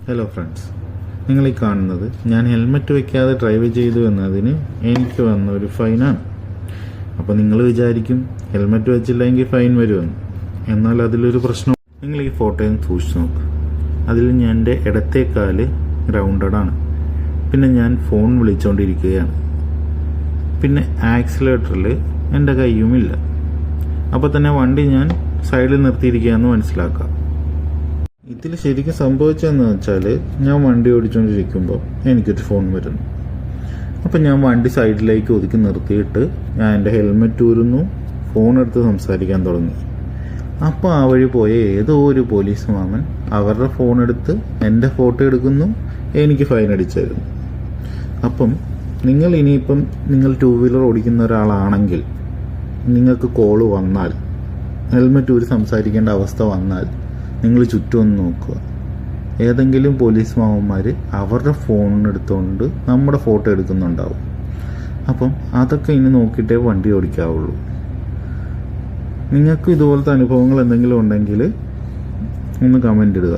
Hello friends, നിങ്ങൾ ഈ കാണുന്നത് ഞാൻ ഹെൽമറ്റ് വയ്ക്കാതെ ഡ്രൈവ് ചെയ്തു എന്നതിന് എനിക്ക് വന്ന ഒരു ഫൈനാണ്. അപ്പോൾ നിങ്ങൾ വിചാരിക്കും ഹെൽമറ്റ് വെച്ചില്ലെങ്കിൽ ഫൈൻ വരുമെന്ന്. എന്നാൽ അതിലൊരു പ്രശ്നം. നിങ്ങൾ ഈ ഫോട്ടോയും സൂക്ഷിച്ച് നോക്ക്. അതിൽ ഞാൻ എൻ്റെ ഇടത്തെ കാല് ഗ്രൗണ്ടഡാണ്. പിന്നെ ഞാൻ ഫോൺ വിളിച്ചുകൊണ്ടിരിക്കുകയാണ്. പിന്നെ ആക്സിലേറ്ററിൽ എൻ്റെ കയ്യുമില്ല. അപ്പോൾ തന്നെ വണ്ടി ഞാൻ സൈഡിൽ നിർത്തിയിരിക്കുകയെന്ന് മനസ്സിലാക്കാം. ഇതിൽ ശരിക്കും സംഭവിച്ചതെന്ന് വെച്ചാൽ, ഞാൻ വണ്ടി ഓടിച്ചുകൊണ്ടിരിക്കുമ്പോൾ എനിക്കൊരു ഫോൺ വരുന്നു. അപ്പം ഞാൻ വണ്ടി സൈഡിലേക്ക് ഒതുക്കി നിർത്തിയിട്ട് ഞാൻ എൻ്റെ ഹെൽമെറ്റ് ഊരുന്നു, ഫോൺ എടുത്ത് സംസാരിക്കാൻ തുടങ്ങി. അപ്പോൾ ആ വഴി പോയ ഏതോ ഒരു പോലീസ് മാമൻ അവരുടെ ഫോൺ എടുത്ത് എൻ്റെ ഫോട്ടോ എടുക്കുന്നു, എനിക്ക് ഫൈൻ അടിച്ചു തരുന്നു. അപ്പം നിങ്ങൾ ഇനിയിപ്പം നിങ്ങൾ 2 വീലർ ഓടിക്കുന്ന ഒരാളാണെങ്കിൽ നിങ്ങൾക്ക് കോള് വന്നാൽ, ഹെൽമെറ്റ് ഊരി സംസാരിക്കേണ്ട അവസ്ഥ വന്നാൽ, നിങ്ങൾ ചുറ്റും ഒന്ന് നോക്കുക. ഏതെങ്കിലും പോലീസ് മാമന്മാർ അവരുടെ ഫോണെടുത്തുകൊണ്ട് നമ്മുടെ ഫോട്ടോ എടുക്കുന്നുണ്ടാവും. അപ്പം അതൊക്കെ ഇനി നോക്കിയിട്ടേ വണ്ടി ഓടിക്കാവുള്ളൂ. നിങ്ങൾക്ക് ഇതുപോലത്തെ അനുഭവങ്ങൾ എന്തെങ്കിലും ഉണ്ടെങ്കിൽ ഒന്ന് കമൻ്റ് ഇടുക.